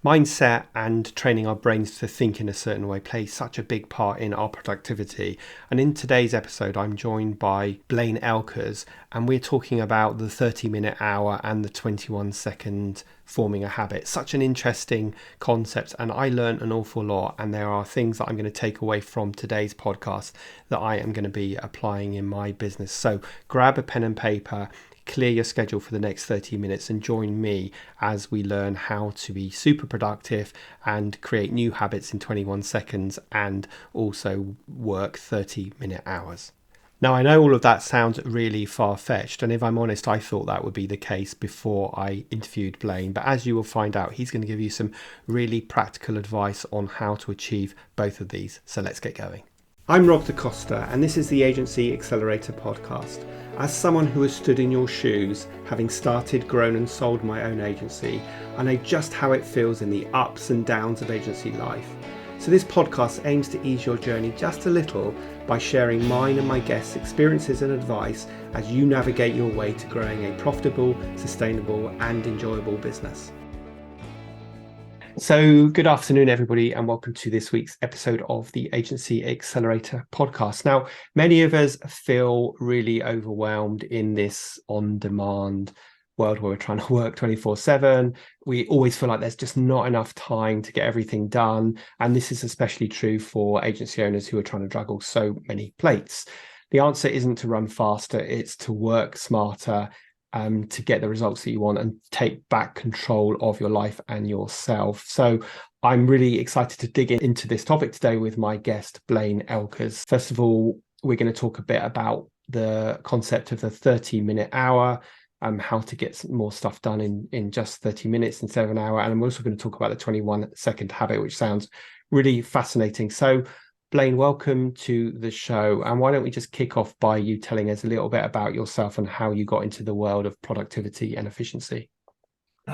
Mindset and training our brains to think in a certain way plays such a big part in our productivity. And in today's episode, I'm joined by Blaine Oelkers, and we're talking about the 30-minute hour and the 21-second forming a habit. Such an interesting concept, and I learned an awful lot. And there are things that I'm going to take away from today's podcast that I am going to be applying in my business. So grab a pen and paper, clear your schedule for the next 30 minutes and join me as we learn how to be super productive and create new habits in 21 seconds and also work 30-minute hours. Now, I know all of that sounds really far-fetched, and if I'm honest, I thought that would be the case before I interviewed Blaine, but as you will find out, he's going to give you some really practical advice on how to achieve both of these. So let's get going. I'm Rob DaCosta, and this is the Agency Accelerator podcast. As someone who has stood in your shoes, having started, grown and sold my own agency, I know just how it feels in the ups and downs of agency life. So this podcast aims to ease your journey just a little by sharing mine and my guests' experiences and advice as you navigate your way to growing a profitable, sustainable and enjoyable business. So good afternoon, everybody, and welcome to this week's episode of the Agency Accelerator podcast. Now, many of us feel really overwhelmed in this on-demand world where we're trying to work 24/7. We always feel like there's just not enough time to get everything done. And this is especially true for agency owners who are trying to juggle so many plates. The answer isn't to run faster, it's to work smarter, to get the results that you want and take back control of your life and yourself. So I'm really excited to dig into this topic today with my guest, Blaine Oelkers. First of all, we're going to talk a bit about the concept of the 30-minute hour, how to get more stuff done in just 30 minutes instead of an hour. And I'm also going to talk about the 21-second habit, which sounds really fascinating. So Blaine, welcome to the show. And why don't we just kick off by you telling us a little bit about yourself and how you got into the world of productivity and efficiency?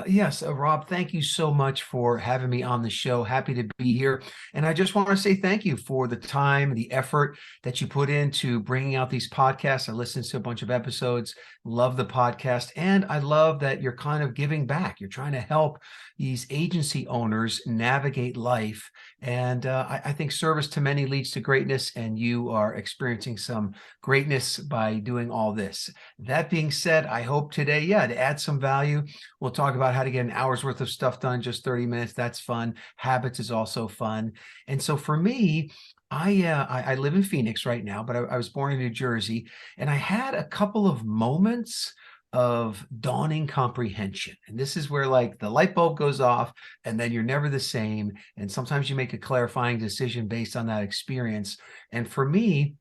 Yes, Rob, thank you so much for having me on the show. Happy to be here. And I just want to say thank you for the time, the effort that you put into bringing out these podcasts. I listened to a bunch of episodes, love the podcast, and I love that you're kind of giving back. You're trying to help these agency owners navigate life. And I think service to many leads to greatness, and you are experiencing some greatness by doing all this. That being said, I hope today, to add some value. We'll talk about how to get an hour's worth of stuff done, just 30 minutes. That's fun. Habits is also fun. And so for me, I live in Phoenix right now, but I was born in New Jersey, and I had a couple of moments of dawning comprehension. And this is where like the light bulb goes off and then you're never the same. And sometimes you make a clarifying decision based on that experience. And for me,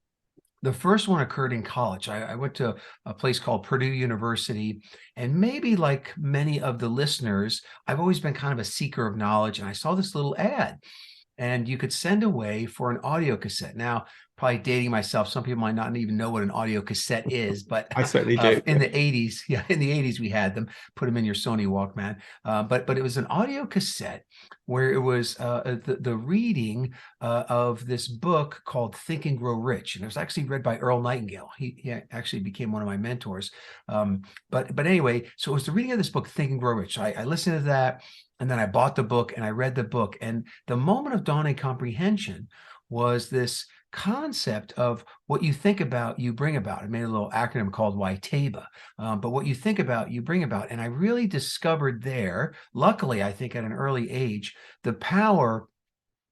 the first one occurred in college. I went to a place called Purdue University, and maybe like many of the listeners, I've always been kind of a seeker of knowledge, and I saw this little ad, and you could send away for an audio cassette. Now, probably dating myself, some people might not even know what an audio cassette is, but I certainly do. in the 80s, in the 80s, we had them, put them in your Sony Walkman. But it was an audio cassette where it was the reading of this book called Think and Grow Rich. And it was actually read by Earl Nightingale. He actually became one of my mentors. But anyway, so it was the reading of this book, Think and Grow Rich. I listened to that, and then I bought the book and I read the book. And the moment of dawning comprehension was this concept of what you think about, you bring about. I made a little acronym called YTABA, but what you think about, you bring about. And I really discovered there, luckily, I think at an early age, the power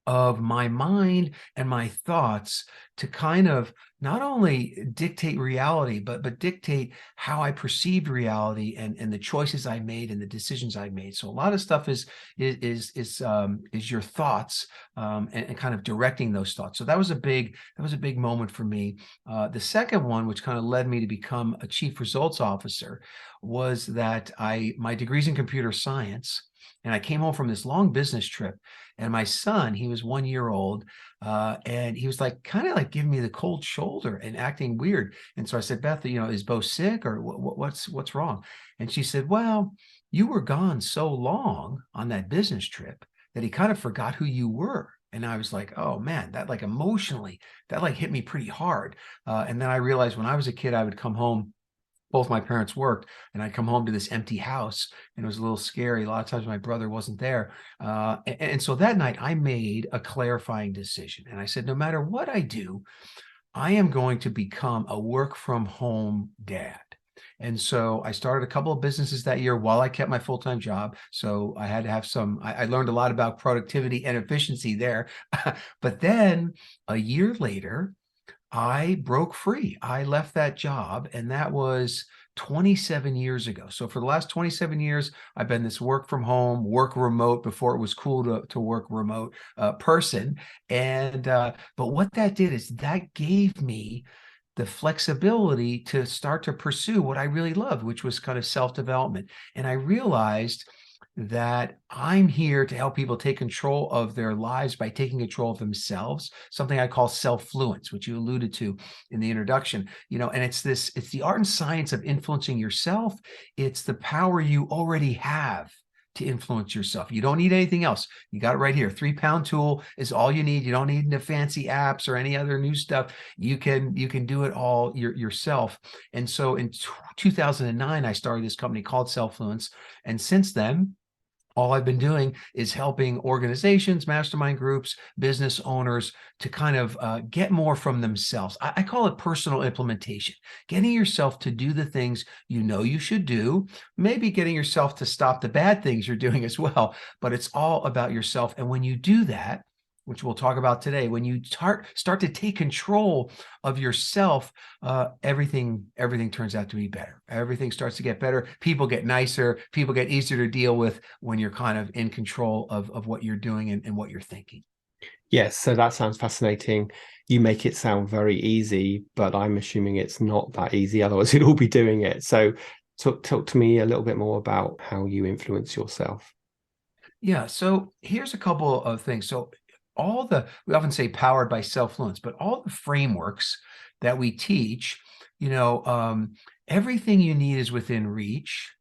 of my mind and my thoughts to kind of not only dictate reality, but dictate how I perceived reality and the choices I made and the decisions I made. So a lot of stuff is your thoughts and kind of directing those thoughts. So that was a big moment for me. The second one, which kind of led me to become a chief results officer, was that my degree's in computer science. And I came home from this long business trip, and my son, he was 1 year old, and he was like kind of like giving me the cold shoulder and acting weird. And so I said, Beth, is Bo sick, or what's wrong? And she said, well, you were gone so long on that business trip that he kind of forgot who you were. And I was like, oh man, that like emotionally, that like hit me pretty hard. And then I realized when I was a kid, I would come home both my parents worked, and I come home to this empty house, and it was a little scary. A lot of times my brother wasn't there. And so that night I made a clarifying decision. And I said, no matter what I do, I am going to become a work from home dad. And so I started a couple of businesses that year while I kept my full-time job. So I had to have I learned a lot about productivity and efficiency there. But then a year later, I broke free. I left that job, and that was 27 years ago. So for the last 27 years, I've been this work from home, work remote before it was cool to work remote person. And but what that did is that gave me the flexibility to start to pursue what I really loved, which was kind of self-development. And I realized that I'm here to help people take control of their lives by taking control of themselves, something I call selfluence, which you alluded to in the introduction. And it's the art and science of influencing yourself. It's the power you already have to influence yourself. You don't need anything else. You got it right here. 3-pound tool is all you need. You don't need the fancy apps or any other new stuff. You can do it all yourself. And so in 2009, I started this company called Selfluence. And since then, all I've been doing is helping organizations, mastermind groups, business owners to kind of get more from themselves. I call it personal implementation, getting yourself to do the things you know you should do, maybe getting yourself to stop the bad things you're doing as well. But it's all about yourself. And when you do that, which we'll talk about today, when you start to take control of yourself, everything turns out to be better. Everything starts to get better. People get nicer. People get easier to deal with when you're kind of in control of what you're doing and what you're thinking. Yes, so that sounds fascinating. You make it sound very easy, but I'm assuming it's not that easy. Otherwise, you'd all be doing it. So talk to me a little bit more about how you influence yourself. Yeah. So here's a couple of things. So we often say powered by self-influence, but all the frameworks that we teach, you know, um, everything you need is within reach.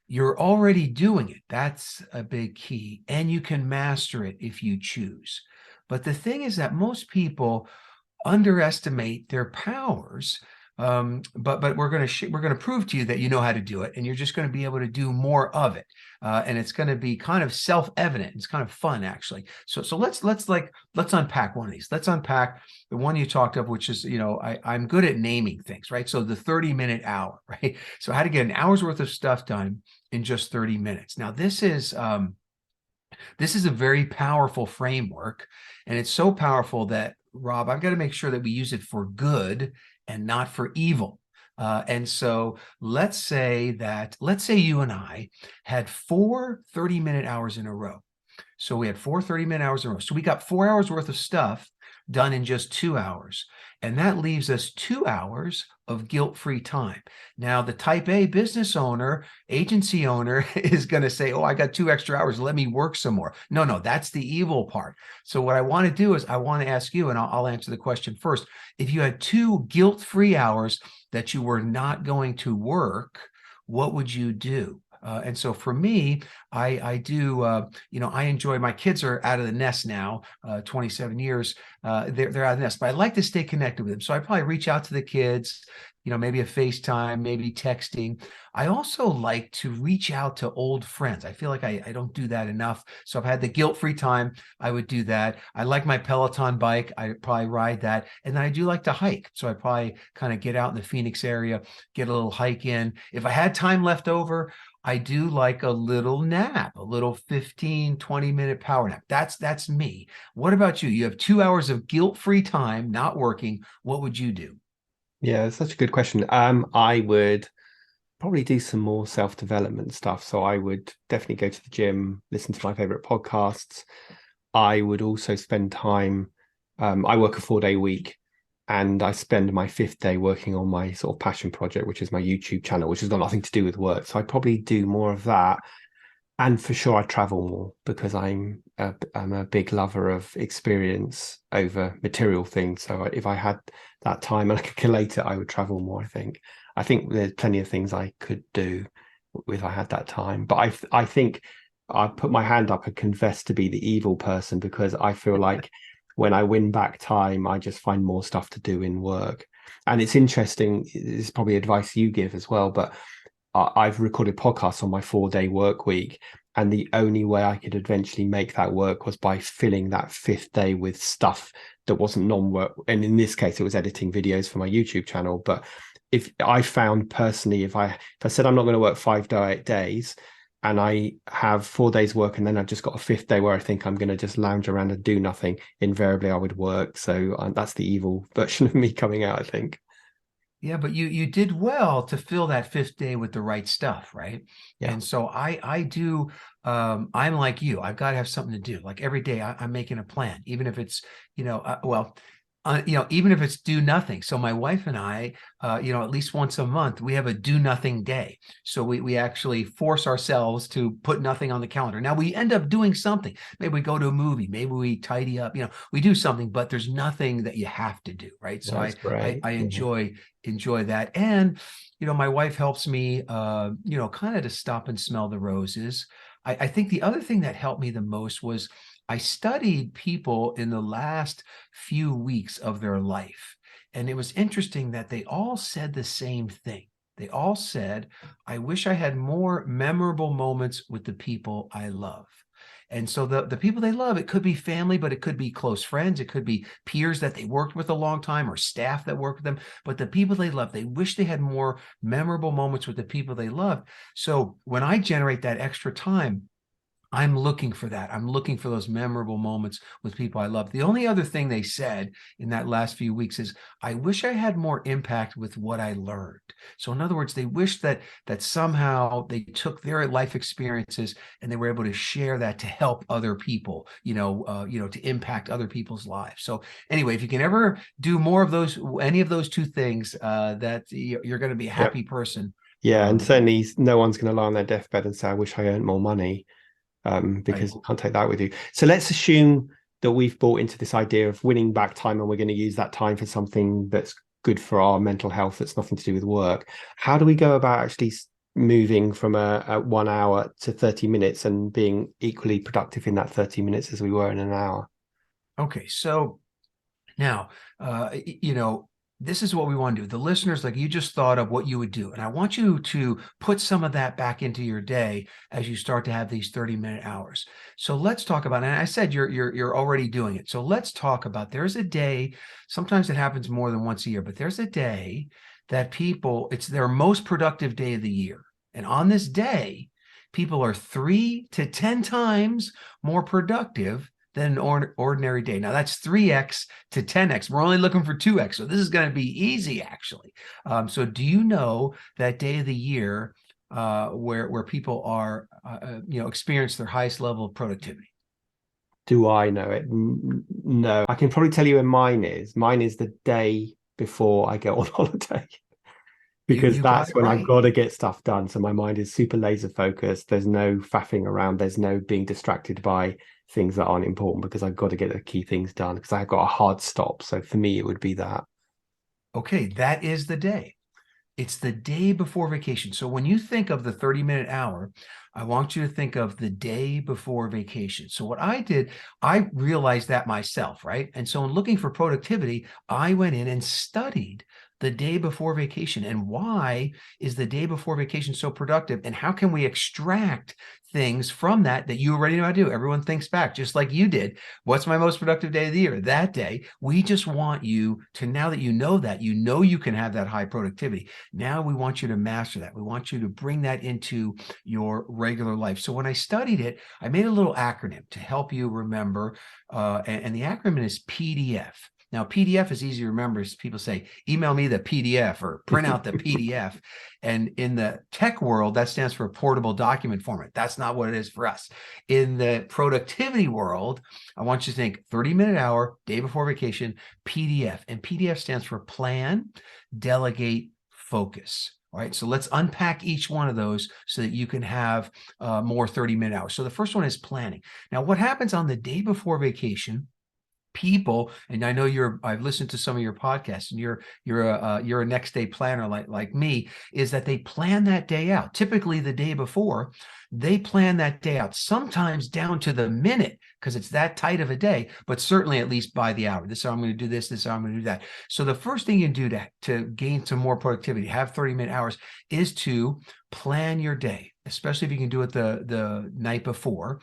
You're already doing it. That's a big key. And you can master it if you choose. But the thing is that most people underestimate their powers. But we're going to prove to you that you know how to do it, and you're just going to be able to do more of it, and it's going to be kind of self-evident. It's kind of fun, actually. So let's unpack one of these. Let's unpack the one you talked of, which is I'm good at naming things, right? So the 30-minute hour, right? So how to get an hour's worth of stuff done in just 30 minutes. Now this is a very powerful framework, and it's so powerful that, Rob, I've got to make sure that we use it for good and not for evil. And so let's say you and I had 4 30-minute hours in a row. So we had 4 30-minute hours in a row. So we got 4 hours worth of stuff done in just 2 hours. And that leaves us 2 hours of guilt-free time. Now, the type A business owner, agency owner is going to say, oh, I got 2 extra hours. Let me work some more. No, that's the evil part. So what I want to do is I want to ask you, and I'll answer the question first. If you had 2 guilt-free hours that you were not going to work, what would you do? And so for me, I do, I enjoy, my kids are out of the nest now, 27 years, they're out of the nest, but I like to stay connected with them. So I probably reach out to the kids, maybe a FaceTime, maybe texting. I also like to reach out to old friends. I feel like I don't do that enough. So if I had the guilt-free time, I would do that. I like my Peloton bike. I probably ride that. And then I do like to hike. So I probably kind of get out in the Phoenix area, get a little hike in. If I had time left over, I do like a little nap, a little 15-20 minute power nap. That's me. What about you? You have 2 hours of guilt-free time, not working. What would you do? Yeah, it's such a good question. I would probably do some more self-development stuff. So I would definitely go to the gym, listen to my favorite podcasts. I would also spend time, I work a 4-day week, and I spend my 5th day working on my sort of passion project, which is my YouTube channel, which has got nothing to do with work. So I probably do more of that. And for sure, I travel more because I'm a big lover of experience over material things. So if I had that time and I could collate it, I would travel more. I think there's plenty of things I could do if I had that time. But I think I put my hand up and confess to be the evil person, because I feel like when I win back time, I just find more stuff to do in work. And it's interesting, it's probably advice you give as well, but I've recorded podcasts on my 4-day work week. And the only way I could eventually make that work was by filling that fifth day with stuff that wasn't non-work. And in this case, it was editing videos for my YouTube channel. But if I found personally, if I said I'm not going to work 5 days and I have 4 days work and then I've just got a fifth day where I think I'm going to just lounge around and do nothing, invariably I would work. So that's the evil version of me coming out, I think. Yeah, but you did well to fill that fifth day with the right stuff, right? Yeah. And so I do I'm like you. I've got to have something to do. Like every day I'm making a plan, even if it's, even if it's do nothing. So my wife and I, at least once a month, we have a do nothing day. So we actually force ourselves to put nothing on the calendar. Now we end up doing something. Maybe we go to a movie, maybe we tidy up, we do something, but there's nothing that you have to do, right? So That's great. I Yeah. enjoy that. And, my wife helps me, kind of to stop and smell the roses. I think the other thing that helped me the most was I studied people in the last few weeks of their life. And it was interesting that they all said the same thing. They all said, I wish I had more memorable moments with the people I love. And so the people they love, it could be family, but it could be close friends. It could be peers that they worked with a long time or staff that worked with them. But the people they love, they wish they had more memorable moments with the people they love. So when I generate that extra time, I'm looking for that. I'm looking for those memorable moments with people I love. The only other thing they said in that last few weeks is, I wish I had more impact with what I learned. So in other words, they wish that somehow they took their life experiences and they were able to share that to help other people, to impact other people's lives. So anyway, if you can ever do more of those, any of those two things, that you're going to be a Yep. happy person. Yeah. And Um, certainly no one's going to lie on their deathbed and say, I wish I earned more money. right. Because you can't take that with you. So let's assume that we've bought into this idea of winning back time and we're going to use that time for something that's good for our mental health, that's nothing to do with work. How do we go about actually moving from a 1 hour to 30 minutes and being equally productive in that 30 minutes as we were in an hour? Okay. So now, this is what we want to do. The listeners, like you just thought of what you would do. And I want you to put some of that back into your day as you start to have these 30-minute hours. So let's talk about, and I said you're already doing it. So let's talk about, there's a day, sometimes it happens more than once a year, but there's a day that people, it's their most productive day of the year. And on this day, people are 3 to 10 times more productive than an ordinary day. Now that's 3x to 10x. We're only looking for 2x. So this is going to be easy, actually. So do you know that day of the year where people are, experience their highest level of productivity? Do I know it? No. I can probably tell you when mine is. Mine is the day before I go on holiday. Because You got that's it when I've right. got to get stuff done. So my mind is super laser focused. There's no faffing around. There's no being distracted by things that aren't important because I've got to get the key things done because I've got a hard stop. So for me, it would be that. Okay, that is the day. It's the day before vacation. So when you think of the 30-minute hour, I want you to think of the day before vacation. So what I did, I realized that myself, right? And so in looking for productivity, I went in and studied the day before vacation and why is the day before vacation so productive and how can we extract things from that you already know how to do. Everyone thinks back just like you did. What's my most productive day of the year? That day. We just want you to, now that you know you can have that high productivity. Now we want you to master that. We want you to bring that into your regular life. So when I studied it, I made a little acronym to help you remember, and the acronym is PDF. Now, PDF is easy to remember. As people say, email me the PDF or print out the PDF. And in the tech world, that stands for portable document format. That's not what it is for us. In the productivity world, I want you to think 30-minute hour, day before vacation, PDF. And PDF stands for plan, delegate, focus. All right, so let's unpack each one of those so that you can have more 30-minute hours. So the first one is planning. Now, what happens on the day before vacation people, and I know I've listened to some of your podcasts, and you're a next day planner like me, is that they plan that day out. Typically the day before, they plan that day out, sometimes down to the minute, because it's that tight of a day, but certainly at least by the hour. This is how I'm going to do this is how I'm going to do that. So the first thing you do to gain some more productivity, have 30-minute hours, is to plan your day, especially if you can do it the night before.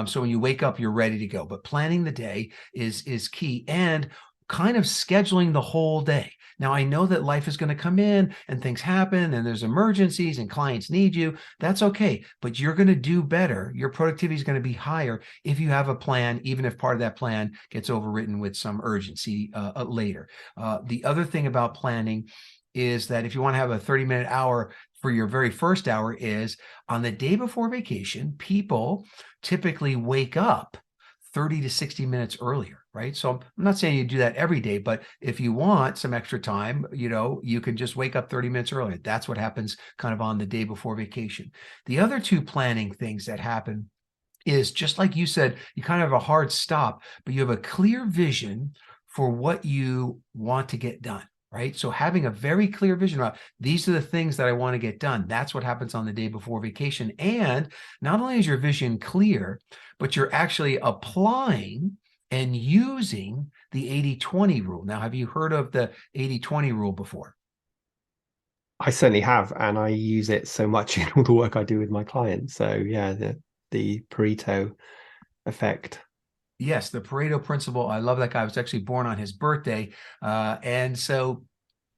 So when you wake up, you're ready to go. But planning the day is key, and kind of scheduling the whole day. Now, I know that life is going to come in and things happen and there's emergencies and clients need you. That's okay. But you're going to do better. Your productivity is going to be higher if you have a plan, even if part of that plan gets overwritten with some urgency later. The other thing about planning is that if you want to have a 30-minute hour for your very first hour, is on the day before vacation, people typically wake up 30 to 60 minutes earlier, right? So I'm not saying you do that every day, but if you want some extra time, you can just wake up 30 minutes earlier. That's what happens kind of on the day before vacation. The other two planning things that happen is, just like you said, you kind of have a hard stop, but you have a clear vision for what you want to get done. Right. So having a very clear vision about these are the things that I want to get done. That's what happens on the day before vacation. And not only is your vision clear, but you're actually applying and using the 80-20 rule. Now, have you heard of the 80-20 rule before? I certainly have, and I use it so much in all the work I do with my clients. So yeah, the Pareto effect. Yes, the Pareto principle. I love that guy. I was actually born on his birthday.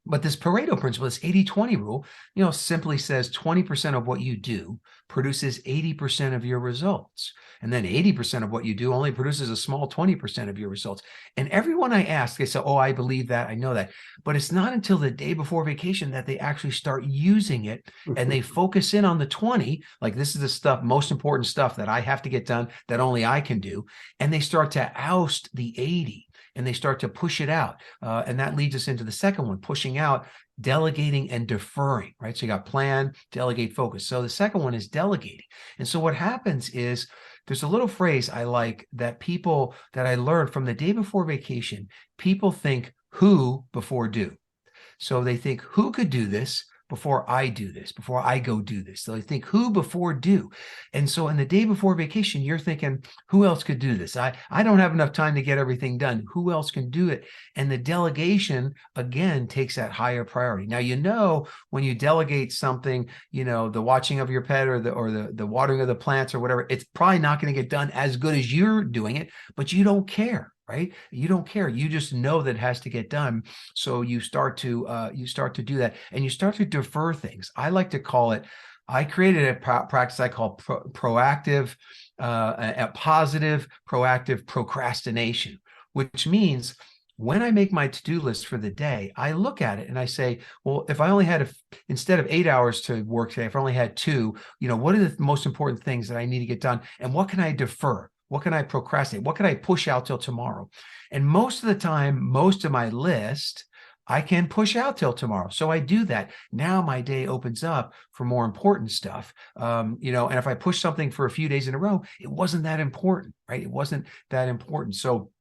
But this Pareto principle, this 80-20 rule, simply says 20% of what you do produces 80% of your results. And then 80% of what you do only produces a small 20% of your results. And everyone I ask, they say, oh, I believe that, I know that. But it's not until the day before vacation that they actually start using it, and they focus in on the 20, like this is the stuff, most important stuff that I have to get done that only I can do. And they start to oust the 80, and they start to push it out. And that leads us into the second one, pushing out, delegating and deferring, right? So you got plan, delegate, focus. So the second one is delegating. And so what happens is, there's a little phrase I like that I learned from the day before vacation. People think who before do. So they think, who could do this before I do this, before I go do this? So they think who before do. And so in the day before vacation, you're thinking, who else could do this? I don't have enough time to get everything done. Who else can do it? And the delegation, again, takes that higher priority. Now, when you delegate something, the watching of your pet or the watering of the plants or whatever, it's probably not going to get done as good as you're doing it, but you don't care. Right? You don't care. You just know that it has to get done. So you start to do that, and you start to defer things. I like to call it, I created a practice I call proactive, a positive proactive procrastination, which means when I make my to-do list for the day, I look at it and I say, well, if I only had, instead of 8 hours to work today, if I only had 2, what are the most important things that I need to get done? And what can I defer? What can I procrastinate? What can I push out till tomorrow? And most of the time, most of my list, I can push out till tomorrow. So I do that. Now my day opens up for more important stuff. And if I push something for a few days in a row, it wasn't that important, right? It wasn't that important. So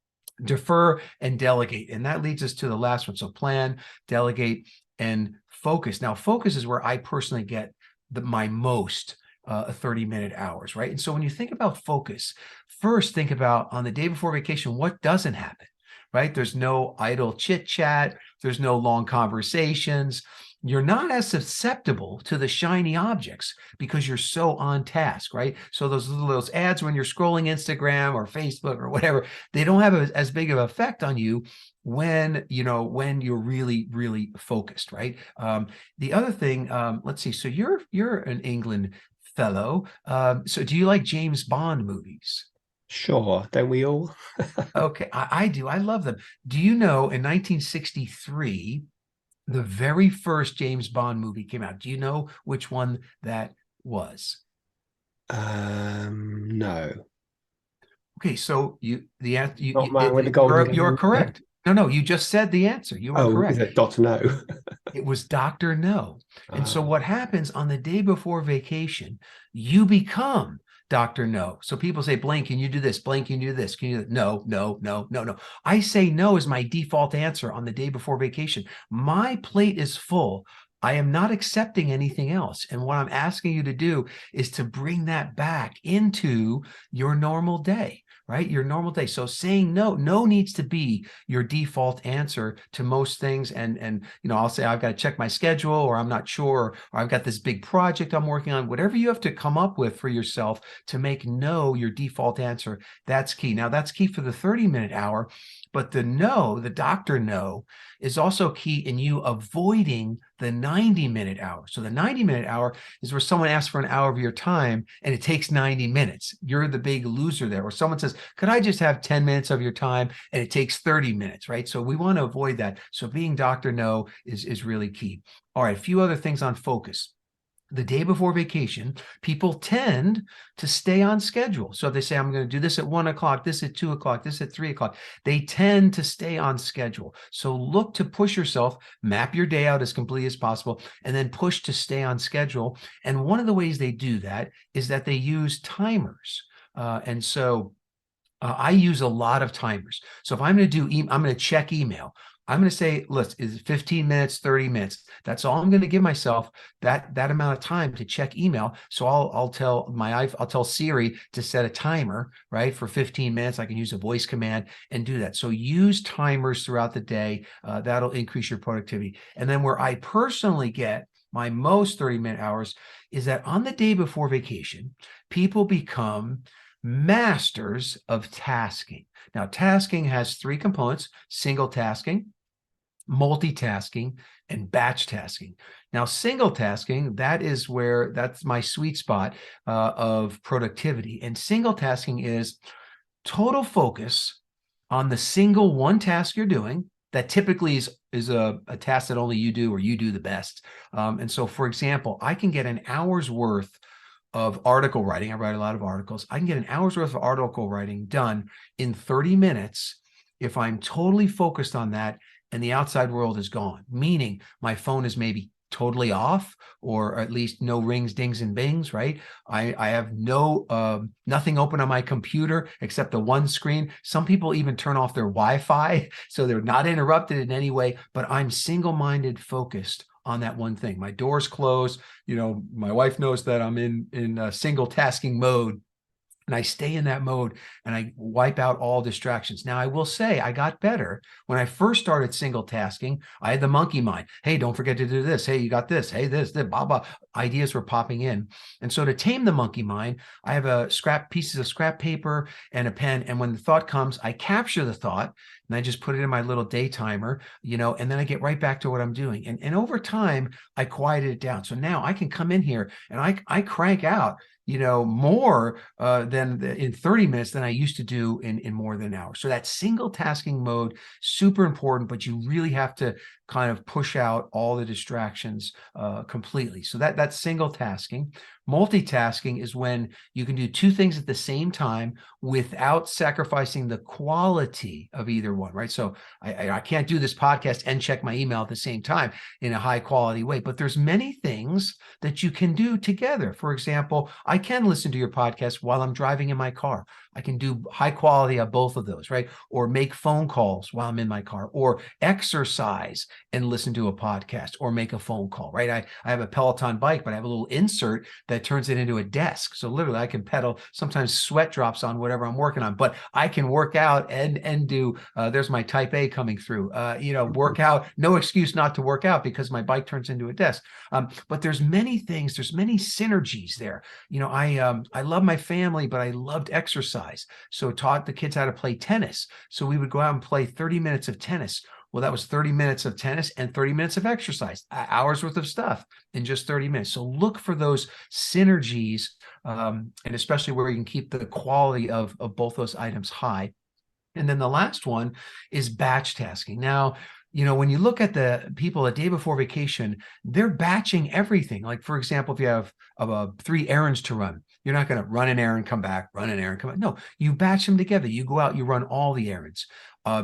defer and delegate. And that leads us to the last one. So plan, delegate, and focus. Now, focus is where I personally get my most 30-minute hours, right? And so when you think about focus, first think about, on the day before vacation, what doesn't happen, right? There's no idle chit chat. There's no long conversations. You're not as susceptible to the shiny objects because you're so on task, right? So those ads when you're scrolling Instagram or Facebook or whatever, they don't have as big of an effect on you when you're really, really focused, right? The other thing, let's see. So you're an England fellow. So do you like James Bond movies? Sure, don't we all? Okay, I do. I love them. Do you know in 1963, the very first James Bond movie came out? Do you know which one that was? No. Okay, so the answer, Not Man with the Golden you're Gun. correct. No, you just said the answer. You are Oh, is correct. it Dr. No? It was Dr. No. And so Uh, what happens on the day before vacation, you become Dr. No. So people say, Blaine, can you do this? Blaine, can you do this? Can you do that? No, no, no, no, no. I say no is my default answer on the day before vacation. My plate is full. I am not accepting anything else. And what I'm asking you to do is to bring that back into your normal day, right? Your normal day. So saying no, no needs to be your default answer to most things. And I'll say I've got to check my schedule, or I'm not sure, or I've got this big project I'm working on. Whatever you have to come up with for yourself to make no your default answer, that's key. Now that's key for the 30-minute hour, but the no, the doctor no, is also key in you avoiding the 90-minute hour. So the 90-minute hour is where someone asks for an hour of your time and it takes 90 minutes. You're the big loser there. Or someone says, could I just have 10 minutes of your time? And it takes 30 minutes, right? So we want to avoid that. So being Dr. No is really key. All right, a few other things on focus. The day before vacation, people tend to stay on schedule. So if they say, I'm going to do this at 1 o'clock, this at 2 o'clock, this at 3 o'clock, they tend to stay on schedule. So look to push yourself, map your day out as completely as possible, and then push to stay on schedule. And one of the ways they do that is that they use timers. I use a lot of timers. So if I'm going to I'm going to check email. I'm going to say, listen, is it 15 minutes, 30 minutes? That's all I'm going to give myself, that amount of time to check email. So I'll tell Siri to set a timer, right, for 15 minutes. I can use a voice command and do that. So use timers throughout the day. That'll increase your productivity. And then where I personally get my most 30-minute hours is that on the day before vacation, people become masters of tasking. Now, tasking has 3 components: single tasking, multitasking, and batch tasking. Now, single tasking, that's my sweet spot of productivity. And single tasking is total focus on the single one task you're doing that typically is a task that only you do, or you do the best. And so, for example, I can get an hour's worth of article writing. I write a lot of articles. I can get an hour's worth of article writing done in 30 minutes if I'm totally focused on that and the outside world is gone, meaning my phone is maybe totally off, or at least no rings, dings, and bings, right? I have nothing open on my computer except the one screen. Some people even turn off their Wi-Fi so they're not interrupted in any way, but I'm single-minded focused on that one thing. My door's closed. My wife knows that I'm in single tasking mode, and I stay in that mode and I wipe out all distractions. Now, I will say I got better. When I first started single tasking, I had the monkey mind. Hey, don't forget to do this. Hey, you got this. Hey, this, blah, blah. Ideas were popping in. And so to tame the monkey mind, I have pieces of scrap paper and a pen. And when the thought comes, I capture the thought and I just put it in my little day timer, and then I get right back to what I'm doing. And over time, I quieted it down. So now I can come in here and I crank out more than in 30 minutes than I used to do in more than an hour. So that single tasking mode, super important, but you really have to kind of push out all the distractions completely. So that's single tasking. Multitasking is when you can do 2 things at the same time without sacrificing the quality of either one, right? So I can't do this podcast and check my email at the same time in a high quality way, but there's many things that you can do together. For example, I can listen to your podcast while I'm driving in my car. I can do high quality of both of those, right? Or make phone calls while I'm in my car, or exercise and listen to a podcast, or make a phone call, right? I have a Peloton bike, but I have a little insert that turns it into a desk. So literally I can pedal, sometimes sweat drops on whatever I'm working on, but I can work out and do, there's my type A coming through, work out, no excuse not to work out because my bike turns into a desk. But there's many things, there's many synergies there. I love my family, but I loved exercise. So taught the kids how to play tennis. So we would go out and play 30 minutes of tennis. Well, that was 30 minutes of tennis and 30 minutes of exercise, hours worth of stuff in just 30 minutes. So look for those synergies, and especially where you can keep the quality of both those items high. And then the last one is batch tasking. Now, when you look at the people a day before vacation, they're batching everything. Like, for example, if you have 3 errands to run, you're not going to run an errand, come back, run an errand, come back. No, you batch them together. You go out, you run all the errands.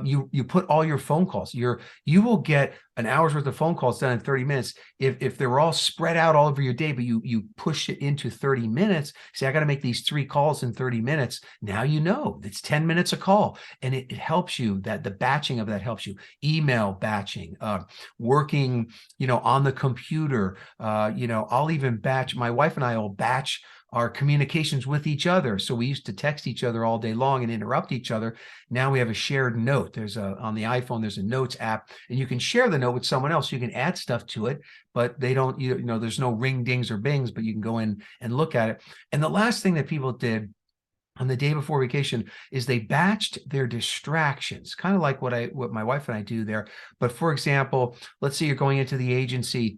You put all your phone calls. You will get an hour's worth of phone calls done in 30 minutes if they're all spread out all over your day, but you push it into 30 minutes. Say, I got to make these 3 calls in 30 minutes. Now you know it's 10 minutes a call, and it helps you. That the batching of that helps you. Email batching, working, on the computer. I'll even batch. My wife and I will batch our communications with each other. So we used to text each other all day long and interrupt each other. Now we have a shared note. On the iPhone, there's a notes app, and you can share the note with someone else. You can add stuff to it, but they don't, there's no ring dings or bings, but you can go in and look at it. And the last thing that people did on the day before vacation is they batched their distractions, kind of like what my wife and I do there. But for example, let's say you're going into the agency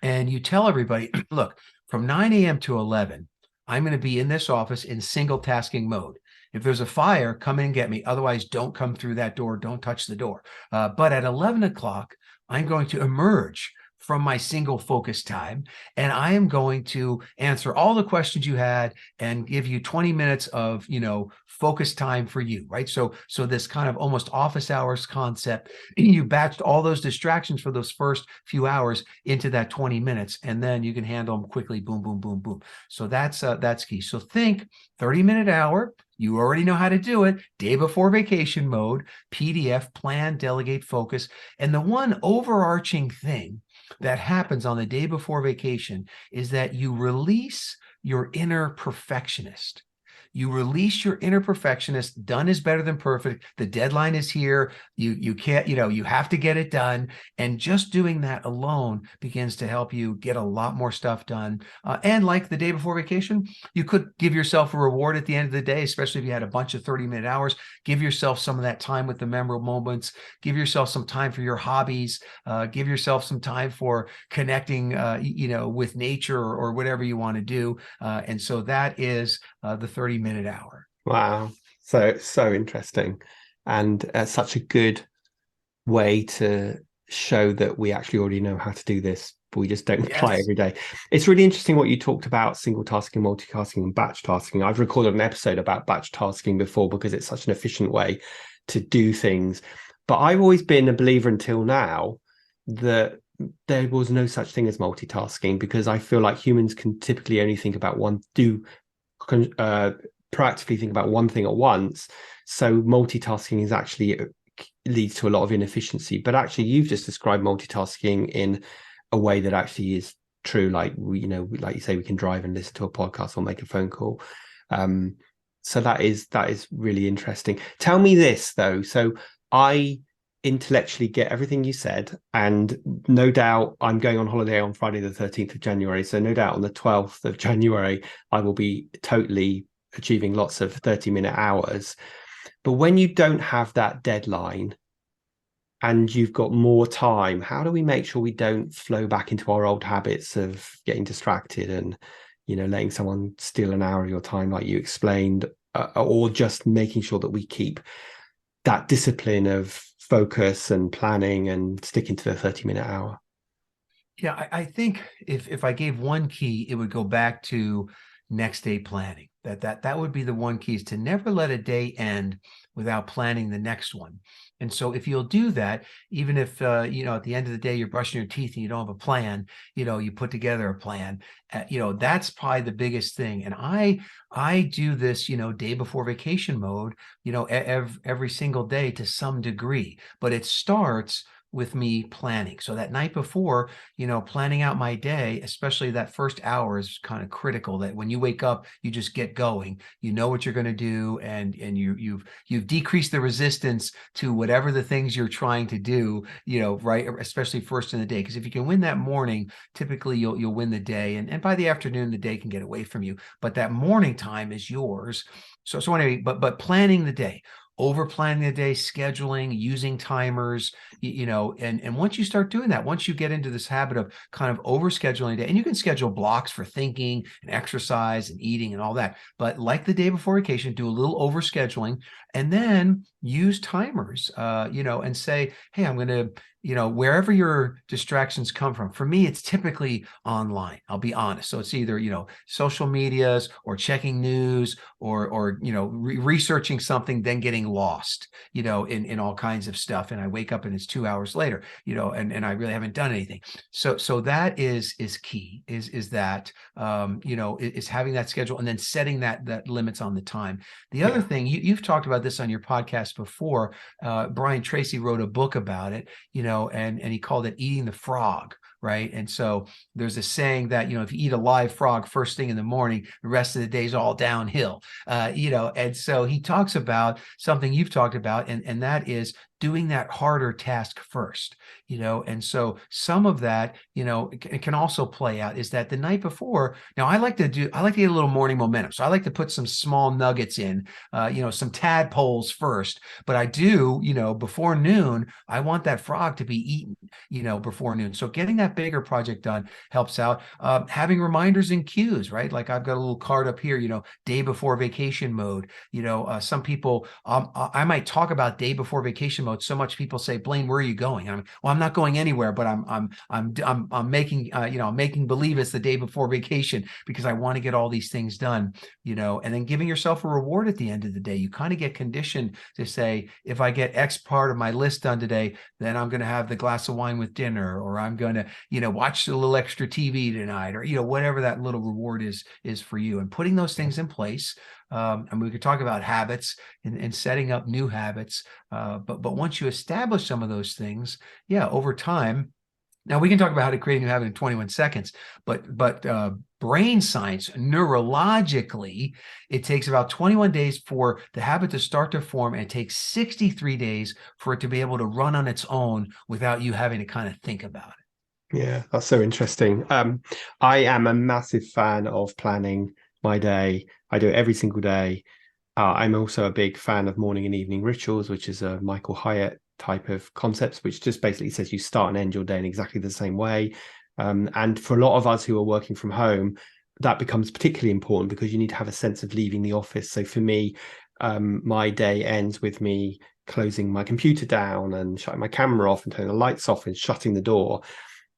and you tell everybody, look, from 9 a.m. to 11, I'm going to be in this office in single tasking mode. If there's a fire, come in and get me. Otherwise, don't come through that door. Don't touch the door. But at 11 o'clock, I'm going to emerge from my single focus time, and I am going to answer all the questions you had and give you 20 minutes of focus time for you, right? So this kind of almost office hours concept, you batched all those distractions for those first few hours into that 20 minutes, and then you can handle them quickly. Boom, boom, boom, boom. So that's key. So think 30-minute hour. You already know how to do it. Day before vacation mode, PDF, plan, delegate, focus. And the one overarching thing that happens on the day before vacation is that you release your inner perfectionist. You release your inner perfectionist. Done is better than perfect. The deadline is here. You can't, you have to get it done. And just doing that alone begins to help you get a lot more stuff done. And like the day before vacation, you could give yourself a reward at the end of the day, especially if you had a bunch of 30-minute hours. Give yourself some of that time with the memorable moments. Give yourself some time for your hobbies. Give yourself some time for connecting, with nature or whatever you want to do. And so that is the 30-minute hour. Wow. So interesting. And such a good way to show that we actually already know how to do this, but we just don't apply it every day. It's really interesting what you talked about: single tasking, multitasking, and batch tasking. I've recorded an episode about batch tasking before because it's such an efficient way to do things. But I've always been a believer until now that there was no such thing as multitasking, because I feel like humans can typically only think about proactively think about one thing at once. So multitasking is actually leads to a lot of inefficiency. But actually, you've just described multitasking in a way that actually is true. Like like you say, we can drive and listen to a podcast or make a phone call. So that is really interesting. Tell me this though. So I intellectually get everything you said, and no doubt I'm going on holiday on Friday the 13th of January, so no doubt on the 12th of January I will be totally achieving lots of 30-minute hours. But when you don't have that deadline and you've got more time, how do we make sure we don't flow back into our old habits of getting distracted and letting someone steal an hour of your time like you explained, or just making sure that we keep that discipline of focus and planning and sticking to the 30-minute hour? Yeah, I think if I gave one key, it would go back to next day planning. That would be the one key, is to never let a day end without planning the next one. And so if you'll do that, even if at the end of the day you're brushing your teeth and you don't have a plan, you put together a plan. That's probably the biggest thing. And I do this day before vacation mode every single day to some degree, but it starts with me planning. So that night before, planning out my day, especially that first hour, is kind of critical. That when you wake up, you just get going. You know what you're going to do, and you've decreased the resistance to whatever the things you're trying to do. Right, especially first in the day, because if you can win that morning, typically you'll win the day, and by the afternoon, the day can get away from you. But that morning time is yours. So anyway, but planning the day. Over planning the day, scheduling, using timers, and once you start doing that, once you get into this habit of kind of over scheduling the day, and you can schedule blocks for thinking and exercise and eating and all that, but like the day before vacation, do a little over scheduling, and then use timers, and say, hey, I'm going to wherever your distractions come from. For me, it's typically online. I'll be honest. So it's either, social medias or checking news or researching something, then getting lost, in all kinds of stuff. And I wake up and it's 2 hours later, and I really haven't done anything. So that is key, is that, is having that schedule and then setting that limits on the time. The other thing, you've talked about this on your podcast before. Brian Tracy wrote a book about it, and he called it Eating the Frog, right? And so there's a saying that, if you eat a live frog first thing in the morning, the rest of the day's all downhill, and so he talks about something you've talked about, and that is doing that harder task first, and so some of that, it can also play out is that the night before. Now, I like to get a little morning momentum. So I like to put some small nuggets in, some tadpoles first, but I do, before noon, I want that frog to be eaten, before noon. So getting that bigger project done helps out. Having reminders and cues, right? Like I've got a little card up here, day before vacation mode. Some people, I might talk about day before vacation mode so much people say, Blaine, where are you going? I'm not going anywhere, but I'm making I'm making believe it's the day before vacation because I want to get all these things done, and then giving yourself a reward at the end of the day. You kind of get conditioned to say, if I get X part of my list done today, then I'm going to have the glass of wine with dinner, or I'm going to, watch a little extra TV tonight, or, whatever that little reward is for you, and putting those things in place. And we could talk about habits and setting up new habits. But once you establish some of those things, over time. Now we can talk about how to create a new habit in 21 seconds, but brain science, neurologically, it takes about 21 days for the habit to start to form, and it takes 63 days for it to be able to run on its own without you having to kind of think about it. Yeah, that's so interesting. I am a massive fan of planning my day. I do it every single day. I'm also a big fan of morning and evening rituals, which is a Michael Hyatt type of concepts, which just basically says you start and end your day in exactly the same way. And for a lot of us who are working from home, that becomes particularly important because you need to have a sense of leaving the office. So for me, my day ends with me closing my computer down and shutting my camera off and turning the lights off and shutting the door.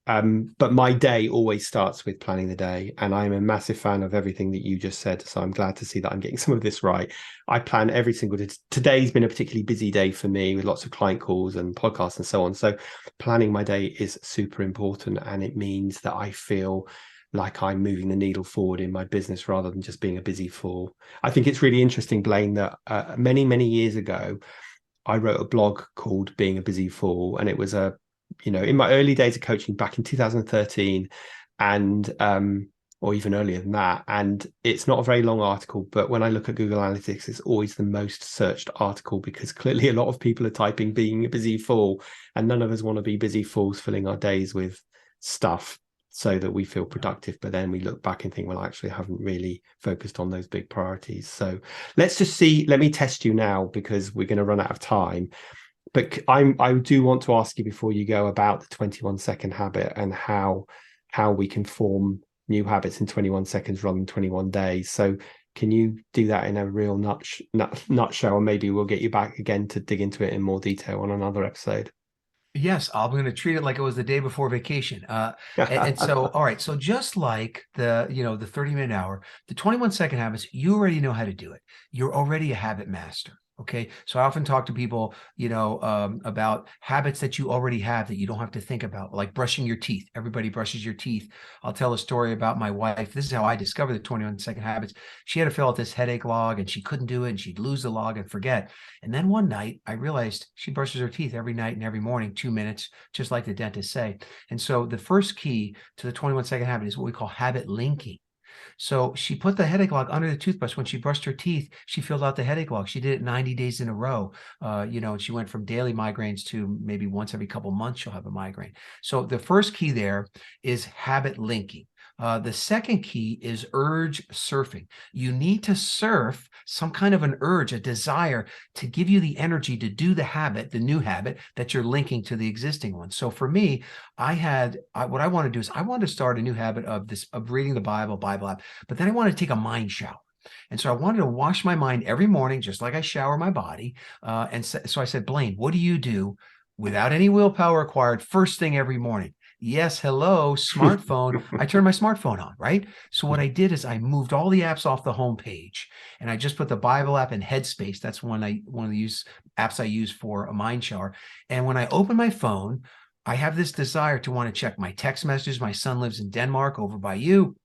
But my day always starts with planning the day, and I'm a massive fan of everything that you just said. So I'm glad to see that I'm getting some of this right. I plan every single day. Today's been a particularly busy day for me with lots of client calls and podcasts and so on. So planning my day is super important, and it means that I feel like I'm moving the needle forward in my business rather than just being a busy fool. I think it's really interesting, Blaine, that many, many years ago, I wrote a blog called Being a Busy Fool, and it was in my early days of coaching back in 2013, and or even earlier than that. And it's not a very long article, but when I look at Google Analytics, it's always the most searched article because clearly a lot of people are typing being a busy fool, and none of us want to be busy fools filling our days with stuff so that we feel productive. But then we look back and think, well, actually, I haven't really focused on those big priorities. So let's just see. Let me test you now because we're going to run out of time. But I do want to ask you before you go about the 21-second habit and how we can form new habits in 21 seconds rather than 21 days. So can you do that in a real nutshell, and maybe we'll get you back again to dig into it in more detail on another episode? Yes, I'm going to treat it like it was the day before vacation. And so, all right. So just like the 30-minute hour, the 21-second habits, you already know how to do it. You're already a habit master. Okay. So I often talk to people, about habits that you already have that you don't have to think about, like brushing your teeth. Everybody brushes your teeth. I'll tell a story about my wife. This is how I discovered the 21-second habits. She had to fill out this headache log and she couldn't do it, and she'd lose the log and forget. And then one night I realized she brushes her teeth every night and every morning, 2 minutes, just like the dentists say. And so the first key to the 21-second habit is what we call habit linking. So she put the headache log under the toothbrush. When she brushed her teeth, she filled out the headache log. She did it 90 days in a row. And she went from daily migraines to maybe once every couple months she'll have a migraine. So the first key there is habit linking. The second key is urge surfing. You need to surf some kind of an urge, a desire to give you the energy to do the habit, the new habit that you're linking to the existing one. So for me, what I want to do is I want to start a new habit of reading the Bible app, but then I want to take a mind shower. And so I wanted to wash my mind every morning, just like I shower my body. So I said, Blaine, what do you do without any willpower required, first thing every morning. Yes, hello, smartphone. I turned my smartphone on, right? So what I did is I moved all the apps off the home page, and I just put the Bible app in Headspace. That's one of the apps I use for a mind shower. And when I open my phone, I have this desire to want to check my text messages. My son lives in Denmark over by you.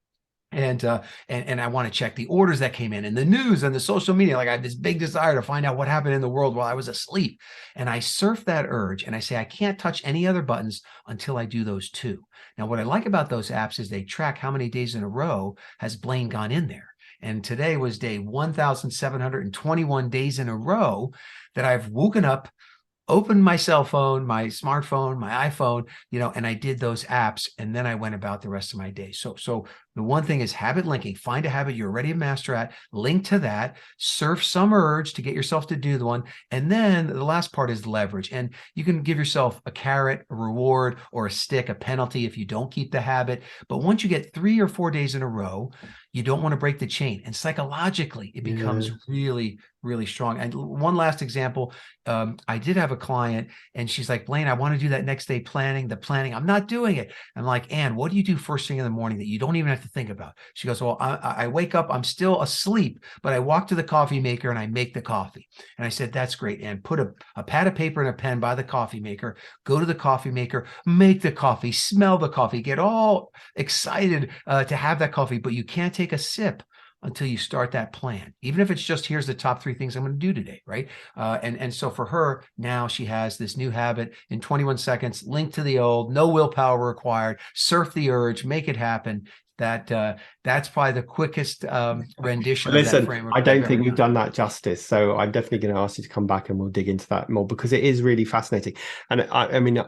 And I want to check the orders that came in and the news and the social media. Like I have this big desire to find out what happened in the world while I was asleep. And I surf that urge and I say, I can't touch any other buttons until I do those two. Now, what I like about those apps is they track how many days in a row has Blaine gone in there. And today was day 1,721 days in a row that I've woken up, opened my cell phone, my smartphone, my iPhone, and I did those apps, and then I went about the rest of my day. So the one thing is habit linking. Find a habit you're already a master at, link to that, surf some urge to get yourself to do the one. And then the last part is leverage. And you can give yourself a carrot, a reward, or a stick, a penalty if you don't keep the habit. But once you get 3 or 4 days in a row, you don't want to break the chain. And psychologically, it becomes really, really strong. And one last example, I did have a client and she's like, Blaine, I want to do that next day planning, I'm not doing it. I'm like, Ann, what do you do first thing in the morning that you don't even have to think about? She goes, well, I wake up, I'm still asleep, but I walk to the coffee maker and I make the coffee. And I said, that's great. And put a pad of paper and a pen by the coffee maker, go to the coffee maker, make the coffee, smell the coffee, get all excited to have that coffee, but you can't take a sip until you start that plan, even if it's just, here's the top 3 things I'm going to do today, right? And so for her, now she has this new habit in 21 seconds, linked to the old, no willpower required, surf the urge, make it happen. That's probably the quickest rendition of that framework. I don't think we've done that justice. So I'm definitely going to ask you to come back and we'll dig into that more because it is really fascinating. And I mean,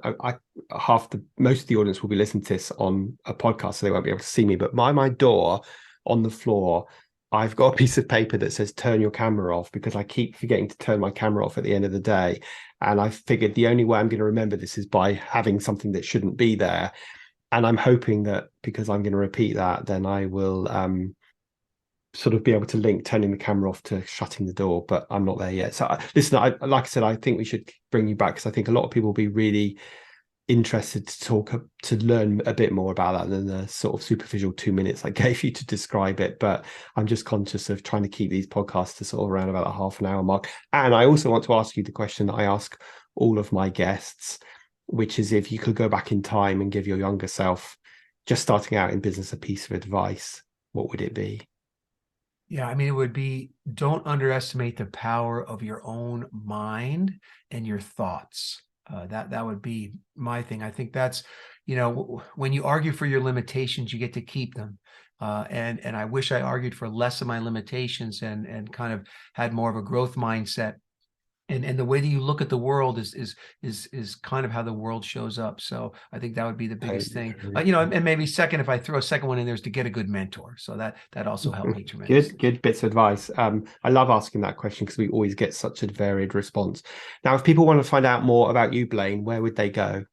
most of the audience will be listening to this on a podcast, so they won't be able to see me. But by my door on the floor, I've got a piece of paper that says turn your camera off because I keep forgetting to turn my camera off at the end of the day. And I figured the only way I'm going to remember this is by having something that shouldn't be there. And I'm hoping that because I'm going to repeat that, then I will sort of be able to link turning the camera off to shutting the door, but I'm not there yet. So listen, like I said, I think we should bring you back because I think a lot of people will be really interested to learn a bit more about that than the sort of superficial 2 minutes I gave you to describe it. But I'm just conscious of trying to keep these podcasts to sort of around about a half an hour mark. And I also want to ask you the question that I ask all of my guests, which is if you could go back in time and give your younger self just starting out in business a piece of advice, what would it be? Yeah, I mean, it would be, don't underestimate the power of your own mind and your thoughts. That would be my thing. I think that's, when you argue for your limitations, you get to keep them. And I wish I argued for less of my limitations and kind of had more of a growth mindset. And the way that you look at the world is kind of how the world shows up. So I think that would be the biggest thing. And maybe second, if I throw a second one in there, is to get a good mentor. So that also helped me tremendously. Good bits of advice. I love asking that question because we always get such a varied response. Now, if people want to find out more about you, Blaine, where would they go?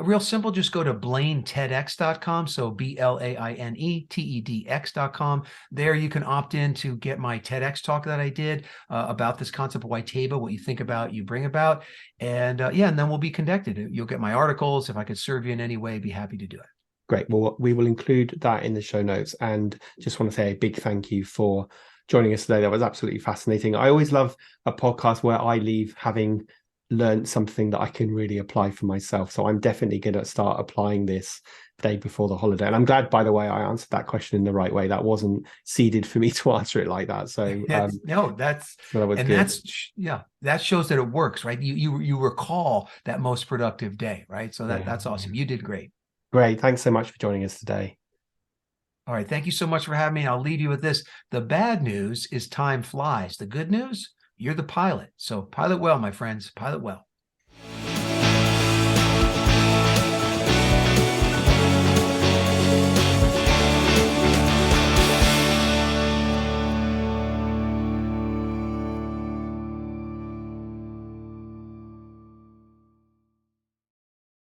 Real simple, just go to blainetedx.com. So BLAINETEDx.com. There you can opt in to get my TEDx talk that I did about this concept of white table, what you think about, you bring about. And and then we'll be connected. You'll get my articles. If I could serve you in any way, I'd be happy to do it. Great. Well, we will include that in the show notes. And just want to say a big thank you for joining us today. That was absolutely fascinating. I always love a podcast where I leave having learned something that I can really apply for myself. So I'm definitely going to start applying this day before the holiday. And I'm glad, by the way, I answered that question in the right way. That wasn't seeded for me to answer it like that. So that shows that it works, right? You recall that most productive day, right? So that's awesome. You did great. Great. Thanks so much for joining us today. All right. Thank you so much for having me. I'll leave you with this. The bad news is time flies. The good news, you're the pilot. So pilot well, my friends, pilot well.